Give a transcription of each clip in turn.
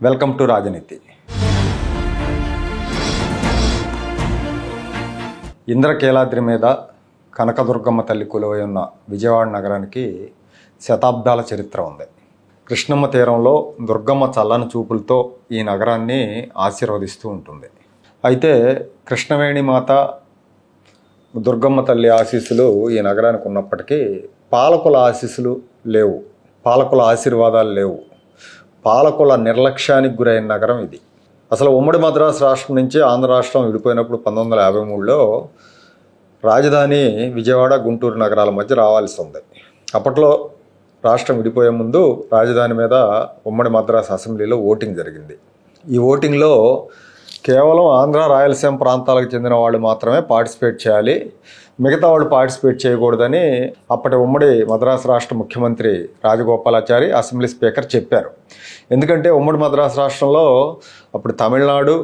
Welcome to రాజనీతి. ఇంద్రకీలాద్రి మీద కనకదుర్గమ్మ తల్లి కొలువై ఉన్న విజయవాడ నగరానికి శతాబ్దాల చరిత్ర ఉంది. కృష్ణమ్మ తీరంలో దుర్గమ్మ చల్లని చూపులతో ఈ నగరాన్ని ఆశీర్వదిస్తూ ఉంటుంది. అయితే కృష్ణవేణి మాత, దుర్గమ్మ తల్లి ఆశీస్సులు ఈ నగరానికి ఉన్నప్పటికీ పాలకుల ఆశీస్సులు లేవు, పాలకుల ఆశీర్వాదాలు లేవు. పాలకుల నిర్లక్ష్యానికి గురైన నగరం ఇది. అసలు ఉమ్మడి మద్రాసు రాష్ట్రం నుంచి ఆంధ్ర రాష్ట్రం విడిపోయినప్పుడు 1953లో రాజధాని విజయవాడ, గుంటూరు నగరాల మధ్య రావాల్సి ఉంది. అప్పట్లో రాష్ట్రం విడిపోయే ముందు రాజధాని మీద ఉమ్మడి మద్రాసు అసెంబ్లీలో ఓటింగ్ జరిగింది. ఈ ఓటింగ్లో కేవలం ఆంధ్ర, రాయలసీమ ప్రాంతాలకు చెందిన వాళ్ళు మాత్రమే పార్టిసిపేట్ చేయాలి, మిగతా వాళ్ళు పార్టిసిపేట్ చేయకూడదని అప్పటి ఉమ్మడి మద్రాసు రాష్ట్ర ముఖ్యమంత్రి రాజగోపాలాచారి, అసెంబ్లీ స్పీకర్ చెప్పారు. ఎందుకంటే ఉమ్మడి మద్రాసు రాష్ట్రంలో అప్పుడు తమిళనాడు,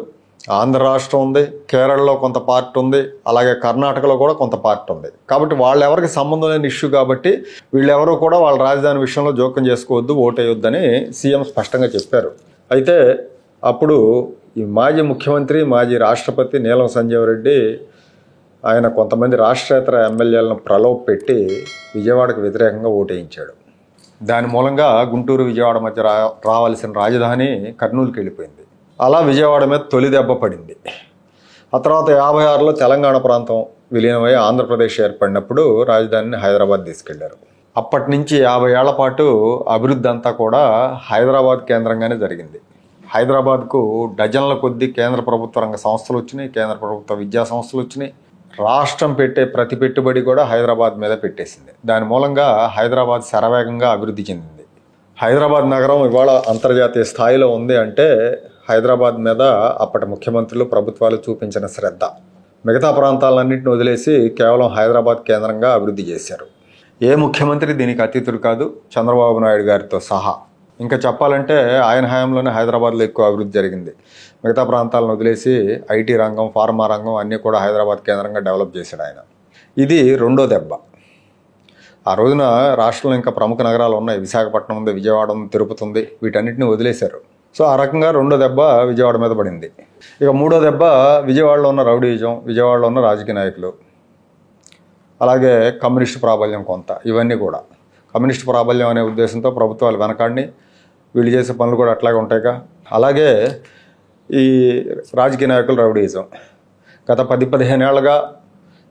ఆంధ్ర రాష్ట్రం ఉంది, కేరళలో కొంత పార్ట్ ఉంది, అలాగే కర్ణాటకలో కూడా కొంత పార్ట్ ఉంది. కాబట్టి వాళ్ళెవరికి సంబంధం లేని ఇష్యూ కాబట్టి వీళ్ళెవరూ కూడా వాళ్ళ రాజధాని విషయంలో జోక్యం చేసుకోవద్దు, ఓటేయొద్దని సీఎం స్పష్టంగా చెప్పారు. అయితే అప్పుడు ఈ మాజీ ముఖ్యమంత్రి, మాజీ రాష్ట్రపతి నీలం సంజీవ్ రెడ్డి ఆయన కొంతమంది రాష్ట్రేతర ఎమ్మెల్యేలను ప్రలోభ పెట్టి విజయవాడకు వ్యతిరేకంగా ఓటేయించాడు. దాని మూలంగా గుంటూరు, విజయవాడ మధ్య రావాల్సిన రాజధాని కర్నూలుకి వెళ్ళిపోయింది. అలా విజయవాడ మీద తొలి దెబ్బ పడింది. ఆ తర్వాత 56లో తెలంగాణ ప్రాంతం విలీనమై ఆంధ్రప్రదేశ్ ఏర్పడినప్పుడు రాజధానిని హైదరాబాద్ తీసుకెళ్లారు. అప్పటి నుంచి 50 ఏళ్ల పాటు అభివృద్ధి అంతా కూడా హైదరాబాద్ కేంద్రంగానే జరిగింది. హైదరాబాద్కు డజన్ల కొద్దీ కేంద్ర ప్రభుత్వ రంగ సంస్థలు వచ్చినాయి, కేంద్ర ప్రభుత్వ విద్యా సంస్థలు వచ్చినాయి. రాష్ట్రం పెట్టే ప్రతి పెట్టుబడి కూడా హైదరాబాద్ మీద పెట్టేసింది. దాని మూలంగా హైదరాబాద్ శరవేగంగా అభివృద్ధి చెందింది. హైదరాబాద్ నగరం ఇవాళ అంతర్జాతీయ స్థాయిలో ఉంది అంటే హైదరాబాద్ మీద అప్పటి ముఖ్యమంత్రులు, ప్రభుత్వాలు చూపించిన శ్రద్ధ. మిగతా ప్రాంతాలన్నింటిని వదిలేసి కేవలం హైదరాబాద్ కేంద్రంగా అభివృద్ధి చేశారు. ఏ ముఖ్యమంత్రి దీనికి అతీతుడు కాదు, చంద్రబాబు నాయుడు గారితో సహా. ఇంకా చెప్పాలంటే ఆయన హయాంలోనే హైదరాబాద్లో ఎక్కువ అభివృద్ధి జరిగింది. మిగతా ప్రాంతాలను వదిలేసి ఐటీ రంగం, ఫార్మా రంగం అన్నీ కూడా హైదరాబాద్ కేంద్రంగా డెవలప్ చేశాడు ఆయన. ఇది రెండో దెబ్బ. ఆ రోజున రాష్ట్రంలో ఇంకా ప్రముఖ నగరాలు ఉన్నాయి, విశాఖపట్నం ఉంది, విజయవాడ ఉంది, తిరుపతి ఉంది, వీటన్నిటిని వదిలేశారు. సో ఆ రకంగా రెండో దెబ్బ విజయవాడ మీద పడింది. ఇక మూడో దెబ్బ విజయవాడలో ఉన్న రౌడీయిజం, విజయవాడలో ఉన్న రాజకీయ నాయకులు, అలాగే కమ్యూనిస్టు ప్రాబల్యం కొంత. ఇవన్నీ కూడా కమ్యూనిస్టు ప్రాబల్యం అనే ఉద్దేశంతో ప్రభుత్వాలు వెనకాడిని, వీళ్ళు చేసే పనులు కూడా అట్లాగే ఉంటాయిగా. అలాగే ఈ రాజకీయ నాయకులు రౌడీయిజం. గత 10-15 ఏళ్లుగా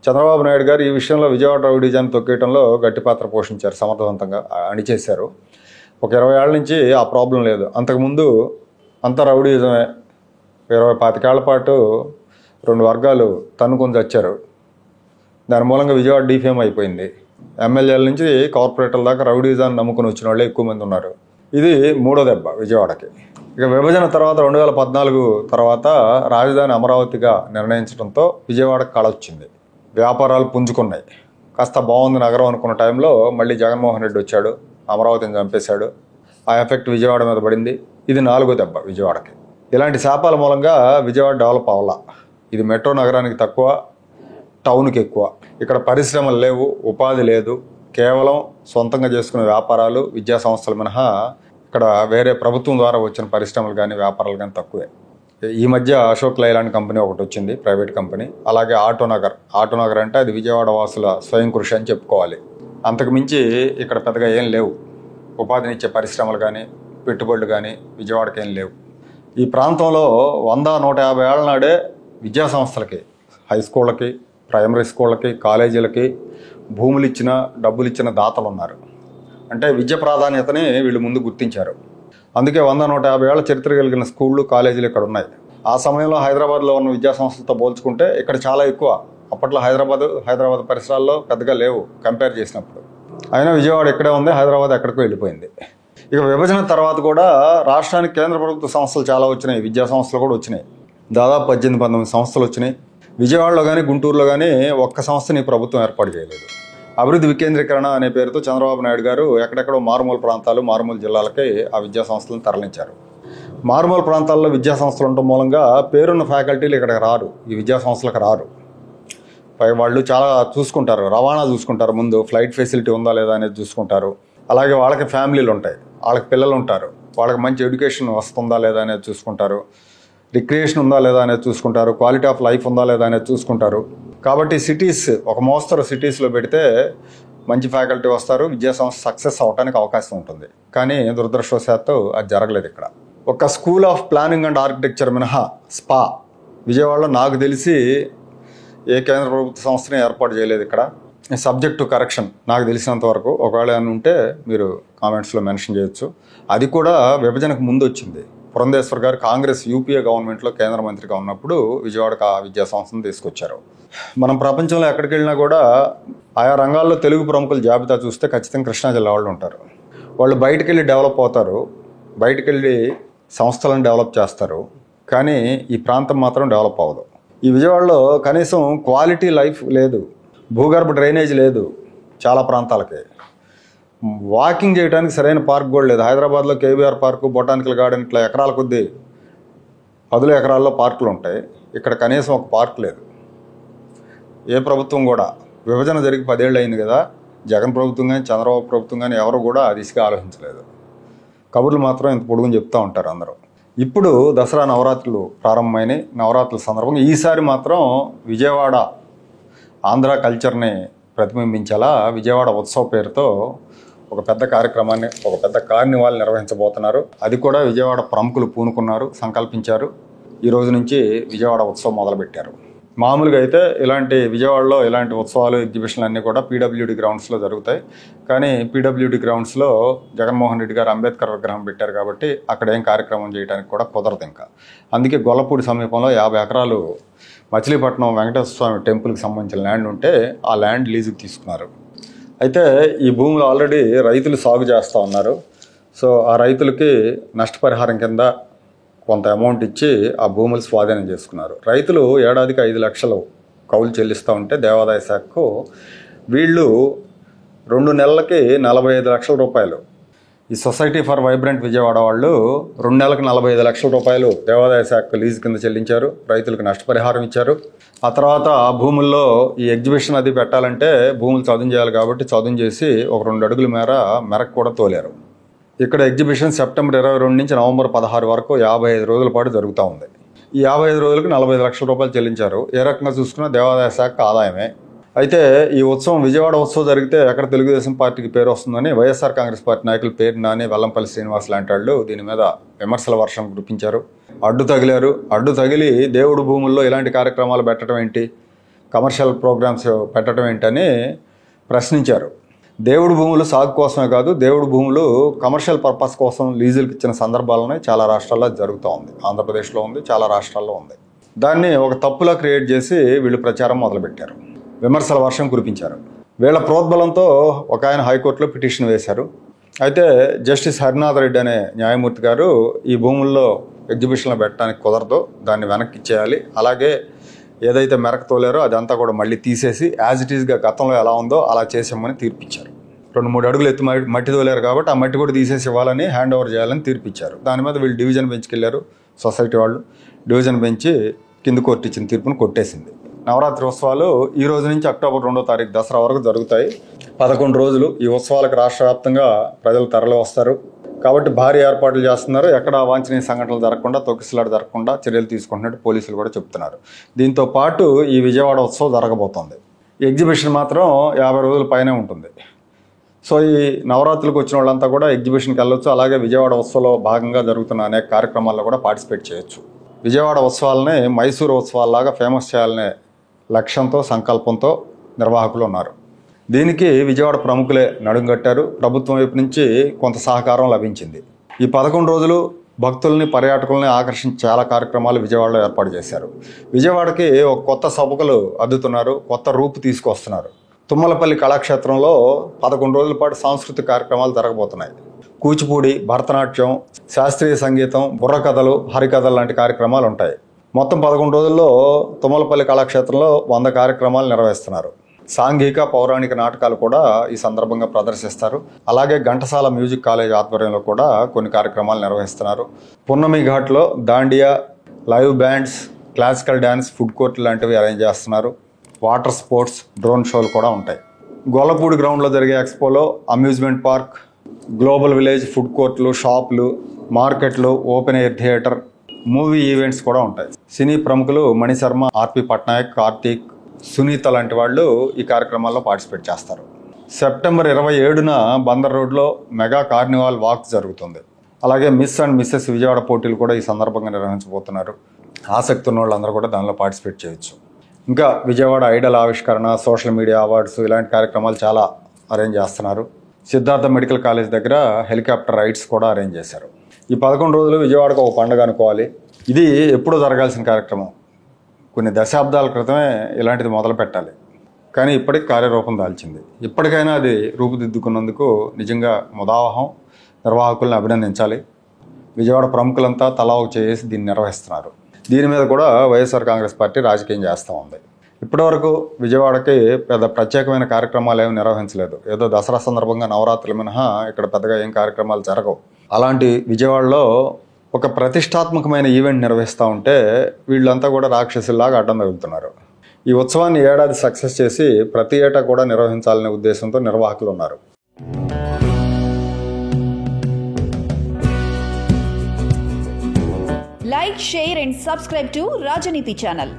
చంద్రబాబు నాయుడు గారు ఈ విషయంలో విజయవాడ రౌడీయిజాన్ని తొక్కేయడంలో గట్టి పాత్ర పోషించారు, సమర్థవంతంగా అణిచేశారు. ఒక 20 ఏళ్ల నుంచి ఆ ప్రాబ్లం లేదు. అంతకుముందు అంతా రౌడీయిజమే. 20-25 ఏళ్ల పాటు 2 వర్గాలు తన్నుకొని చచ్చారు. దాని మూలంగా విజయవాడ డీఫేమ్ అయిపోయింది. ఎమ్మెల్యేల నుంచి కార్పొరేటర్ల దాకా రౌడీయిజాన్ని నమ్ముకుని వచ్చిన వాళ్ళే ఎక్కువ మంది ఉన్నారు. ఇది మూడో దెబ్బ విజయవాడకి. ఇక విభజన తర్వాత 2014 తర్వాత రాజధాని అమరావతిగా నిర్ణయించడంతో విజయవాడకు కళ వచ్చింది. వ్యాపారాలు పుంజుకున్నాయి. కాస్త బాగుంది నగరం అనుకున్న టైంలో మళ్ళీ జగన్మోహన్ రెడ్డి వచ్చాడు, అమరావతిని చంపేశాడు. ఆ ఎఫెక్ట్ విజయవాడ మీద పడింది. ఇది 4వ దెబ్బ విజయవాడకి. ఇలాంటి శాపాల మూలంగా విజయవాడ డెవలప్ అవ్వాల. ఇది మెట్రో నగరానికి తక్కువ, టౌన్కి ఎక్కువ. ఇక్కడ పరిశ్రమలు లేవు, ఉపాధి లేదు. కేవలం సొంతంగా చేసుకునే వ్యాపారాలు, విద్యా సంస్థలు మినహా ఇక్కడ వేరే ప్రభుత్వం ద్వారా వచ్చిన పరిశ్రమలు కానీ వ్యాపారాలు కానీ తక్కువే. ఈ మధ్య అశోక్ లైలాండ్ కంపెనీ ఒకటి వచ్చింది, ప్రైవేట్ కంపెనీ. అలాగే ఆటోనగర్ అంటే అది విజయవాడ వాసుల స్వయం కృషి అని చెప్పుకోవాలి. అంతకు మించి ఇక్కడ పెద్దగా ఏం లేవు. ఉపాధినిచ్చే పరిశ్రమలు కానీ పెట్టుబడులు కానీ విజయవాడకి ఏం లేవు. ఈ ప్రాంతంలో 100-150 ఏళ్ల నాడే విద్యా సంస్థలకి, హై స్కూళ్ళకి, ప్రైమరీ స్కూళ్ళకి, కాలేజీలకి భూములు ఇచ్చిన, డబ్బులు ఇచ్చిన దాతలు ఉన్నారు. అంటే విద్య ప్రాధాన్యతని వీళ్ళు ముందు గుర్తించారు. అందుకే 100-150 ఏళ్ల చరిత్ర కలిగిన స్కూళ్ళు, కాలేజీలు ఇక్కడ ఉన్నాయి. ఆ సమయంలో హైదరాబాద్లో ఉన్న విద్యా సంస్థలతో పోల్చుకుంటే ఇక్కడ చాలా ఎక్కువ. అప్పట్లో హైదరాబాద్ పరిసరాల్లో పెద్దగా లేవు కంపేర్ చేసినప్పుడు. అయినా విజయవాడ ఇక్కడే ఉంది, హైదరాబాద్ ఎక్కడికో వెళ్ళిపోయింది. ఇక విభజన తర్వాత కూడా రాష్ట్రానికి కేంద్ర ప్రభుత్వ సంస్థలు చాలా వచ్చినాయి, విద్యా సంస్థలు కూడా వచ్చినాయి. దాదాపు 18-19 సంస్థలు వచ్చినాయి. విజయవాడలో కానీ గుంటూరులో కానీ ఒక్క సంస్థని ప్రభుత్వం ఏర్పాటు చేయలేదు. అభివృద్ధి వికేంద్రీకరణ అనే పేరుతో చంద్రబాబు నాయుడు గారు ఎక్కడెక్కడో మారుమూల ప్రాంతాలు, మారుమూల జిల్లాలకి ఆ విద్యా సంస్థలను తరలించారు. మారుమూల ప్రాంతాల్లో విద్యా సంస్థలు ఉండటం మూలంగా పేరున్న ఫ్యాకల్టీలు ఇక్కడికి రారు, ఈ విద్యా సంస్థలకు రారు. వాళ్ళు చాలా చూసుకుంటారు, రవాణా చూసుకుంటారు, ముందు ఫ్లైట్ ఫెసిలిటీ ఉందా లేదా అనేది చూసుకుంటారు. అలాగే వాళ్ళకి ఫ్యామిలీలు ఉంటాయి, వాళ్ళకి పిల్లలు ఉంటారు, వాళ్ళకి మంచి ఎడ్యుకేషన్ వస్తుందా లేదా అనేది చూసుకుంటారు, రిక్రియేషన్ ఉందా లేదా అనేది చూసుకుంటారు, క్వాలిటీ ఆఫ్ లైఫ్ ఉందా లేదా అనేది చూసుకుంటారు. కాబట్టి సిటీస్ ఒక మోస్తరు సిటీస్లో పెడితే మంచి ఫ్యాకల్టీ వస్తారు, విద్యా సంస్థ సక్సెస్ అవడానికి అవకాశం ఉంటుంది. కానీ దురదృష్టవశాత్తు అది జరగలేదు ఇక్కడ. ఒక school of planning and architecture మినహా స్పా విజయవాడలో నాకు తెలిసి ఏ కేంద్ర ప్రభుత్వ సంస్థని ఏర్పాటు చేయలేదు ఇక్కడ. సబ్జెక్ట్ టు కరెక్షన్ నాకు తెలిసినంత వరకు, ఒకవేళ అని ఉంటే మీరు కామెంట్స్లో మెన్షన్ చేయొచ్చు. అది కూడా విభజనకు ముందు వచ్చింది. పురంధేశ్వర్ గారు కాంగ్రెస్ యూపీఏ గవర్నమెంట్లో కేంద్ర మంత్రిగా ఉన్నప్పుడు విజయవాడకు ఆ విద్యా సంస్థను తీసుకొచ్చారు. మనం ప్రపంచంలో ఎక్కడికి వెళ్ళినా కూడా ఆయా రంగాల్లో తెలుగు ప్రముఖుల జాబితా చూస్తే ఖచ్చితంగా కృష్ణా జిల్లా వాళ్ళు ఉంటారు. వాళ్ళు బయటికి వెళ్ళి డెవలప్ అవుతారు, బయటికి వెళ్ళి సంస్థలను డెవలప్ చేస్తారు, కానీ ఈ ప్రాంతం మాత్రం డెవలప్ అవ్వదు. ఈ విజయవాడలో కనీసం క్వాలిటీ లైఫ్ లేదు, భూగర్భ డ్రైనేజ్ లేదు, చాలా ప్రాంతాలకి వాకింగ్ చేయడానికి సరైన పార్క్ కూడా లేదు. హైదరాబాద్లో కేబీఆర్ పార్కు, బొటానికల్ గార్డెన్ ఇట్లా ఎకరాల కొద్దీ 10 ఎకరాల్లో పార్కులు ఉంటాయి. ఇక్కడ కనీసం ఒక పార్క్ లేదు. ఏ ప్రభుత్వం కూడా, విభజన జరిగి 10 ఏళ్ళు అయింది కదా, జగన్ ప్రభుత్వం కానీ చంద్రబాబు ప్రభుత్వం కానీ ఎవరు కూడా ఆ దిశగా ఆలోచించలేదు. కబుర్లు మాత్రం ఇంత పొడుగుని చెప్తూ ఉంటారు అందరూ. ఇప్పుడు దసరా నవరాత్రులు ప్రారంభమైనాయి. నవరాత్రుల సందర్భంగా ఈసారి మాత్రం విజయవాడ ఆంధ్ర కల్చర్ని ప్రతిబింబించేలా విజయవాడ ఉత్సవ పేరుతో ఒక పెద్ద కార్యక్రమాన్ని, ఒక పెద్ద కార్నివాల్ నిర్వహించబోతున్నారు. అది కూడా విజయవాడ ప్రముఖులు పూనుకున్నారు, సంకల్పించారు. ఈ రోజు నుంచి విజయవాడ ఉత్సవం మొదలుపెట్టారు. మామూలుగా అయితే విజయవాడలో ఇలాంటి ఉత్సవాలు, ఎగ్జిబిషన్లు అన్నీ కూడా పీడబ్ల్యూడి గ్రౌండ్స్లో జరుగుతాయి. కానీ పీడబ్ల్యూడి గ్రౌండ్స్లో జగన్మోహన్ రెడ్డి గారు అంబేద్కర్ విగ్రహం పెట్టారు కాబట్టి అక్కడ ఏం కార్యక్రమం చేయడానికి కూడా కుదరదు ఇంకా. అందుకే గొల్లపూడి సమీపంలో 50 ఎకరాలు మచిలీపట్నం వెంకటేశ్వర స్వామి టెంపుల్కి సంబంధించిన ల్యాండ్ ఉంటే ఆ ల్యాండ్ లీజుకి తీసుకున్నారు. అయితే ఈ భూములు ఆల్రెడీ రైతులు సాగు చేస్తూ ఉన్నారు. సో ఆ రైతులకి నష్టపరిహారం కింద కొంత అమౌంట్ ఇచ్చి ఆ భూములు స్వాధీనం చేసుకున్నారు. రైతులు ఏడాదికి 5 లక్షలు కౌలు చెల్లిస్తూ ఉంటే దేవాదాయ శాఖకు వీళ్ళు 2 నెలలకి 45 లక్షల రూపాయలు, ఈ సొసైటీ ఫర్ వైబ్రెంట్ విజయవాడ వాళ్ళు 2 నెలలకు 45 లక్షల రూపాయలు దేవాదాయ శాఖకు లీజు కింద చెల్లించారు. రైతులకు నష్టపరిహారం ఇచ్చారు. ఆ తర్వాత ఆ భూముల్లో ఈ ఎగ్జిబిషన్ అది పెట్టాలంటే భూములు చదును చేయాలి కాబట్టి చదును చేసి ఒక 2 అడుగుల మేర మెరకు కూడా తోలారు. ఇక్కడ ఎగ్జిబిషన్ సెప్టెంబర్ 22 నుంచి నవంబర్ 16 వరకు 55 రోజుల పాటు జరుగుతూ ఉంది. ఈ 55 రోజులకు 45 లక్షల రూపాయలు చెల్లించారు. ఏ రకంగా చూసుకున్నా దేవాదాయ శాఖ ఆదాయమే. అయితే ఈ ఉత్సవం, విజయవాడ ఉత్సవం జరిగితే ఎక్కడ తెలుగుదేశం పార్టీకి పేరు వస్తుందని వైఎస్ఆర్ కాంగ్రెస్ పార్టీ నాయకులు పేరు నాని, వెల్లంపల్లి శ్రీనివాస్ లాంటి వాళ్ళు దీని మీద విమర్శల వర్షం కురిపించారు. అడ్డు తగిలి దేవుడు భూముల్లో ఇలాంటి కార్యక్రమాలు పెట్టడం ఏంటి, కమర్షియల్ ప్రోగ్రామ్స్ పెట్టడం ఏంటని ప్రశ్నించారు. దేవుడు భూములు సాగు కోసమే కాదు, దేవుడు భూములు కమర్షియల్ పర్పస్ కోసం లీజులకు ఇచ్చిన సందర్భాలనే చాలా రాష్ట్రాల్లో జరుగుతూ ఉంది. ఆంధ్రప్రదేశ్లో ఉంది, చాలా రాష్ట్రాల్లో ఉంది. దాన్ని ఒక తప్పులా క్రియేట్ చేసి వీళ్ళు ప్రచారం మొదలుపెట్టారు, విమర్శల వర్షం కురిపించారు. వీళ్ళ ప్రోద్బలంతో ఒక ఆయన హైకోర్టులో పిటిషన్ వేశారు. అయితే జస్టిస్ హరినాథ్ రెడ్డి అనే న్యాయమూర్తి గారు ఈ భూముల్లో ఎగ్జిబిషన్లో పెట్టడానికి కుదరదు, దాన్ని వెనక్కి ఇచ్చేయాలి, అలాగే ఏదైతే మెరకు తోలారో అదంతా కూడా మళ్ళీ తీసేసి యాజ్ ఇట్ ఈస్గా గతంలో ఎలా ఉందో అలా చేసామని తీర్పిచ్చారు. 2-3 అడుగులు ఎత్తు మట్టి తోలారు కాబట్టి ఆ మట్టి కూడా తీసేసి ఇవ్వాలని, హ్యాండ్ ఓవర్ చేయాలని తీర్పిచ్చారు. దాని మీద వీళ్ళు డివిజన్ బెంచ్కి వెళ్ళారు. సొసైటీ వాళ్ళు డివిజన్ బెంచ్ కింద కోర్టు ఇచ్చిన తీర్పును కొట్టేసింది. నవరాత్రి ఉత్సవాలు ఈ రోజు నుంచి అక్టోబర్ 2వ తారీఖు దసరా వరకు జరుగుతాయి. 11 రోజులు ఈ ఉత్సవాలకు రాష్ట్ర వ్యాప్తంగా ప్రజలు తరలి వస్తారు కాబట్టి భారీ ఏర్పాట్లు చేస్తున్నారు. ఎక్కడ అవాంఛనీయ సంఘటనలు జరగకుండా, తొక్కిసలాట జరగకుండా చర్యలు తీసుకుంటున్నట్టు పోలీసులు కూడా చెప్తున్నారు. దీంతో పాటు ఈ విజయవాడ ఉత్సవం జరగబోతోంది. ఈ ఎగ్జిబిషన్ మాత్రం 50 రోజుల పైనే ఉంటుంది. సో ఈ నవరాత్రులకు వచ్చిన వాళ్ళంతా కూడా ఎగ్జిబిషన్కి వెళ్ళొచ్చు. అలాగే విజయవాడ ఉత్సవంలో భాగంగా జరుగుతున్న అనేక కార్యక్రమాల్లో కూడా పార్టిసిపేట్ చేయొచ్చు. విజయవాడ ఉత్సవాలని మైసూరు ఉత్సవాల్లాగా ఫేమస్ చేయాలనే లక్ష్యంతో, సంకల్పంతో నిర్వాహకులు ఉన్నారు. దీనికి విజయవాడ ప్రముఖులే నడుంగట్టారు. ప్రభుత్వం వైపు నుంచి కొంత సహకారం లభించింది. ఈ 11 రోజులు భక్తుల్ని, పర్యాటకుల్ని ఆకర్షించే చాలా కార్యక్రమాలు విజయవాడలో ఏర్పాటు చేశారు. విజయవాడకి ఒక కొత్త సభకులు అద్దుతున్నారు, కొత్త రూపు తీసుకొస్తున్నారు. తుమ్మలపల్లి కళాక్షేత్రంలో 11 రోజుల పాటు సాంస్కృతిక కార్యక్రమాలు జరగబోతున్నాయి. కూచిపూడి, భరతనాట్యం, శాస్త్రీయ సంగీతం, బుర్రకథలు, హరికథలు లాంటి కార్యక్రమాలు ఉంటాయి. మొత్తం 11 రోజుల్లో తుమ్మలపల్లి కళాక్షేత్రంలో 100 కార్యక్రమాలు నిర్వహిస్తున్నారు. సాంఘిక, పౌరాణిక నాటకాలు కూడా ఈ సందర్భంగా ప్రదర్శిస్తారు. అలాగే ఘంటసాల మ్యూజిక్ కాలేజ్ ఆధ్వర్యంలో కూడా కొన్ని కార్యక్రమాలు నిర్వహిస్తున్నారు. పున్నమి ఘాట్లో dandiya, live bands, classical dance, food court లాంటివి అరేంజ్ చేస్తున్నారు. వాటర్ స్పోర్ట్స్, డ్రోన్ షోలు కూడా ఉంటాయి. గొల్లపూడి గ్రౌండ్లో జరిగే ఎక్స్పోలో amusement park, global village, food కోర్టులు, షాపులు, మార్కెట్లు, open air theatre, movie events కూడా ఉంటాయి. సినీ ప్రముఖులు మణిశర్మ, ఆర్పి పట్నాయక్, కార్తీక్, సునీత లాంటి వాళ్ళు ఈ కార్యక్రమాల్లో పార్టిసిపేట్ చేస్తారు. సెప్టెంబర్ 27న బందర్ రోడ్లో మెగా కార్నివాల్ వాక్ జరుగుతుంది. అలాగే మిస్ అండ్ మిస్సెస్ విజయవాడ పోటీలు కూడా ఈ సందర్భంగా నిర్వహించబోతున్నారు. ఆసక్తి ఉన్న వాళ్ళందరూ కూడా దానిలో పార్టిసిపేట్ చేయొచ్చు. ఇంకా విజయవాడ ఐడల్ ఆవిష్కరణ, సోషల్ మీడియా అవార్డ్స్ ఇలాంటి కార్యక్రమాలు చాలా అరేంజ్ చేస్తున్నారు. సిద్ధార్థ మెడికల్ కాలేజ్ దగ్గర హెలికాప్టర్ రైడ్స్ కూడా అరేంజ్ చేశారు. ఈ 11 రోజులు విజయవాడకు ఒక పండుగ అనుకోవాలి. ఇది ఎప్పుడూ జరగాల్సిన కార్యక్రమం. కొన్ని దశాబ్దాల క్రితమే ఇలాంటిది మొదలు పెట్టాలి, కానీ ఇప్పటికి కార్యరూపం దాల్చింది. ఇప్పటికైనా అది రూపుదిద్దుకున్నందుకు నిజంగా ముదావహం. నిర్వాహకులను అభినందించాలి. విజయవాడ ప్రముఖులంతా తలా ఒక చేసి దీన్ని నిర్వహిస్తున్నారు. దీని మీద కూడా వైఎస్ఆర్ కాంగ్రెస్ పార్టీ రాజకీయం చేస్తూ ఉంది. ఇప్పటివరకు విజయవాడకి పెద్ద ప్రత్యేకమైన కార్యక్రమాలు ఏమి నిర్వహించలేదు. ఏదో దసరా సందర్భంగా నవరాత్రులు మినహా ఇక్కడ పెద్దగా ఏం కార్యక్రమాలు జరగవు. అలాంటి విజయవాడలో ఒక ప్రతిష్టాత్మకమైన ఈవెంట్ నిర్వహిస్తూ ఉంటే వీళ్ళంతా కూడా రాక్షసుల్లాగా అడ్డం తగులుతున్నారు. ఈ ఉత్సవాన్ని ఏడాది సక్సెస్ చేసి ప్రతి ఏటా కూడా నిర్వహించాలనే ఉద్దేశంతో నిర్వాహకులు ఉన్నారు. Like, share and subscribe to Rajaniti channel.